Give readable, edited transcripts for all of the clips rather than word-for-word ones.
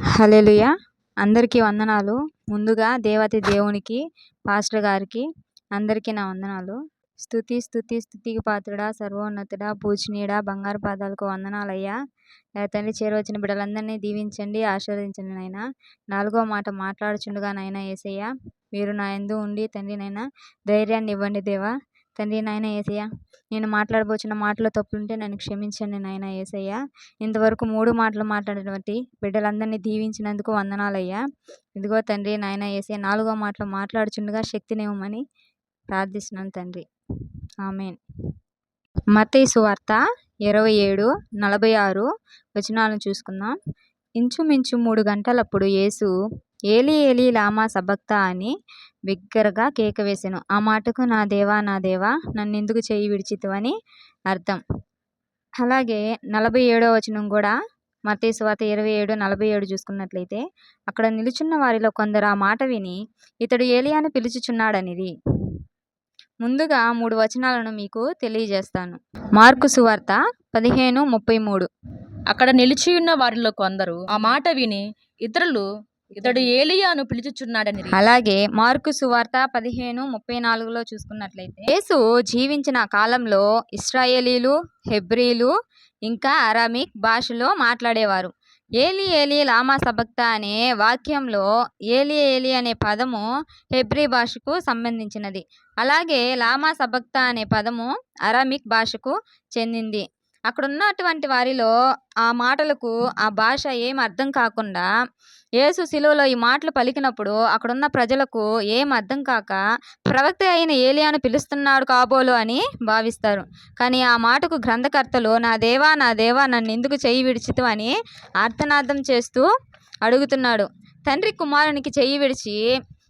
హల్లెలూయా! అందరికీ వందనాలు. ముందుగా దేవాతి దేవునికి, పాస్టర్ గారికి అందరికీ నా వందనాలు. స్తుతికి పాత్రుడా, సర్వోన్నతుడా, పూజనీయుడా, బంగారు పాదాలకు వందనాలయ్యా. తండ్రి, చేరువచ్చిన బిడ్డలందరినీ దీవించండి, ఆశీర్వదించండి నాయనా. 4వ మాట మాట్లాడుచుండగా నాయనా యేసయ్య, మీరు నా యందు ఉండి తండ్రి నాయనా ధైర్యాన్ని ఇవ్వండి దేవా. తండ్రి నాయనా యేసయ్య, నేను మాట్లాడబోచిన మాటలో తప్పులుంటే నన్ను క్షమించండి నాయనా యేసయ్య. ఇంతవరకు 3 మాటలు మాట్లాడినటువంటి బిడ్డలందరినీ దీవించినందుకు వందనాలయ్యా. ఇదిగో తండ్రి నాయనా యేసయ్య, 4వ మాటలో మాట్లాడుచుండగా శక్తినివ్వమని ప్రార్థిస్తున్నాను తండ్రి. ఆమేన్. మత్తయి సువార్త 27:46 వచనాలను చూసుకుందాం. ఇంచుమించు 3 గంటలప్పుడు యేసు ఏలీ ఏలీ లామా సబక్తా అని బిగ్గరగా కేక వేసెను. ఆ మాటకు నా దేవా నా దేవా నన్నెందుకు చెయ్యి విడిచితివని అర్థం. అలాగే 47వ వచనం కూడా మత్తయి సువార్త 27:47 చూసుకున్నట్లయితే, అక్కడ నిలుచున్న వారిలో కొందరు ఆ మాట విని ఇతడు ఏలీయాను పిలుచుచున్నాడనిది. ముందుగా 3 వచనాలను మీకు తెలియజేస్తాను. మార్కు సువార్త 15:33. అక్కడ నిలిచియున్న వారిలో కొందరు ఆ మాట విని ఇతడు ఏలీయాను పిలుచుచున్నాడని. అలాగే మార్కు సువార్త 15:34లో చూసుకున్నట్లయితే, యేసు జీవించిన కాలంలో ఇశ్రాయేలీలు, హెబ్రీలు ఇంకా అరామిక్ భాషలో మాట్లాడేవారు. ఏలీ ఏలీ లామా సబక్తా అనే వాక్యంలో ఏలీ ఏలీ అనే పదము హెబ్రీ భాషకు సంబంధించినది. అలాగే లామా సబక్తా అనే పదము అరామిక్ భాషకు చెందింది. అక్కడ ఉన్నటువంటి వారిలో ఆ మాటలకు ఆ భాష ఏం అర్థం కాకుండా యేసు శిలువలో ఈ మాటలు పలికినప్పుడు అక్కడున్న ప్రజలకు ఏం అర్థం కాక ప్రవక్త అయిన ఏలీయాను పిలుస్తున్నాడు కాబోలు అని భావిస్తారు. కానీ ఆ మాటకు గ్రంథకర్తలు నా దేవా నా దేవా నన్ను ఎందుకు చెయ్యి విడిచితు అని ఆర్తనాదం చేస్తూ అడుగుతున్నాడు. తండ్రి కుమారునికి చెయ్యి విడిచి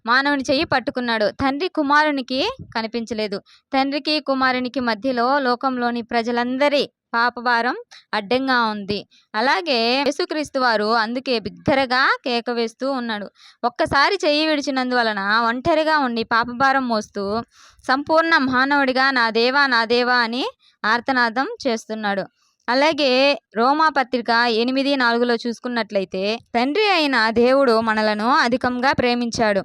మానవుని చెయ్యి పట్టుకున్నాడు. తండ్రి కుమారునికి కనిపించలేదు. తండ్రికి కుమారునికి మధ్యలో లోకంలోని ప్రజలందరి పాపభారం అడ్డంగా ఉంది. అలాగే యేసుక్రీస్తు వారు అందుకే బిగ్గరగా కేక వేస్తూ ఉన్నాడు. ఒక్కసారి చెయ్యి విడిచినందువలన ఒంటరిగా ఉండి పాపభారం మోస్తూ సంపూర్ణ మానవుడిగా నా దేవా నా దేవా అని ఆర్తనాదం చేస్తున్నాడు. అలాగే రోమాపత్రిక 8:4లో చూసుకున్నట్లయితే, తండ్రి అయిన దేవుడు మనలను అధికంగా ప్రేమించాడు.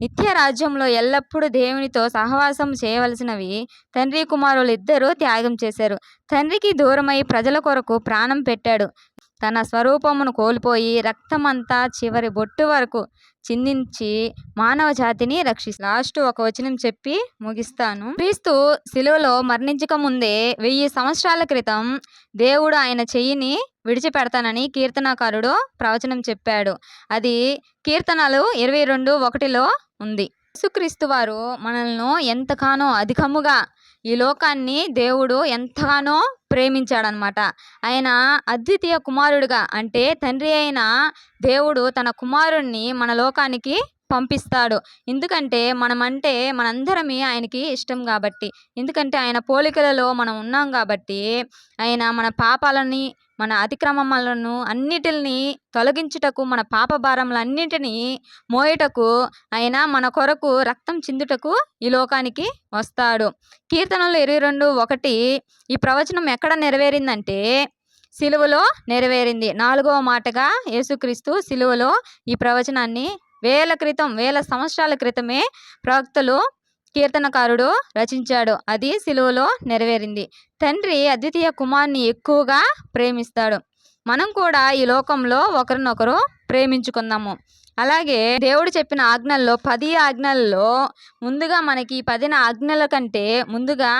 నిత్య రాజ్యంలో ఎల్లప్పుడూ దేవునితో సహవాసం చేయవలసినవి తండ్రి కుమారులు ఇద్దరూ త్యాగం చేశారు. తండ్రికి దూరమై ప్రజల కొరకు ప్రాణం పెట్టాడు. తన స్వరూపమును కోల్పోయి రక్తమంతా చివరి బొట్టు వరకు చిందించి మానవ జాతిని లాస్ట్ ఒక వచనం చెప్పి ముగిస్తాను. క్రీస్తు శిలువలో మరణించక ముందే 1000 సంవత్సరాల క్రితం దేవుడు ఆయన చెయ్యిని విడిచిపెడతానని కీర్తనకారుడు ప్రవచనం చెప్పాడు. అది కీర్తనలు 22:1లో ఉంది. యేసుక్రీస్తు వారు మనల్ని ఎంతగానో అధికముగా ఈ లోకాన్ని దేవుడు ఎంతగానో ప్రేమించాడనమాట. ఆయన అద్వితీయ కుమారుడుగా, అంటే తండ్రి అయిన దేవుడు తన కుమారుణ్ణి మన లోకానికి పంపిస్తాడు. ఎందుకంటే మనందరమే ఆయనకి ఇష్టం కాబట్టి, ఎందుకంటే ఆయన పోలికలలో మనం ఉన్నాం కాబట్టి, ఆయన మన పాపాలని మన అతిక్రమములను అన్నిటిని తొలగించుటకు, మన పాప భారములన్నిటినీ మోయుటకు ఆయన మన కొరకు రక్తం చిందుటకు ఈ లోకానికి వస్తాడు. కీర్తనలు 22:1 ఈ ప్రవచనం ఎక్కడ నెరవేరిందంటే సిలువలో నెరవేరింది. 4వ మాటగా యేసుక్రీస్తు సిలువలో ఈ ప్రవచనాన్ని వేల సంవత్సరాల క్రితమే ప్రవక్తలు కీర్తనకారుడు రచించాడు. అది సిలువలో నెరవేరింది. తండ్రి అద్వితీయ కుమారుని ఎక్కువగా ప్రేమిస్తాడు. మనం కూడా ఈ లోకంలో ఒకరినొకరు ప్రేమించుకుందాము. అలాగే దేవుడు చెప్పిన ఆజ్ఞల్లో 10 ఆజ్ఞల్లో ముందుగా మనకి 10 ఆజ్ఞల కంటే ముందుగా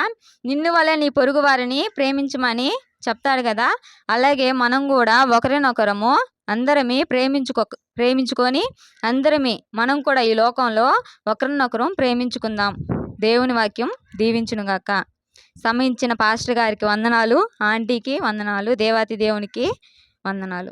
నిన్ను వలె నీ పొరుగు వారిని ప్రేమించమని చెప్తాడు కదా. అలాగే మనం కూడా ఒకరినొకరము అందరమీ ప్రేమించుకొని మనం కూడా ఈ లోకంలో ఒకరినొకరు ప్రేమించుకుందాం. దేవుని వాక్యం దీవించునుగాక. సమయించిన పాస్టర్ గారికి వందనాలు, ఆంటీకి వందనాలు, దేవాతి దేవునికి వందనాలు.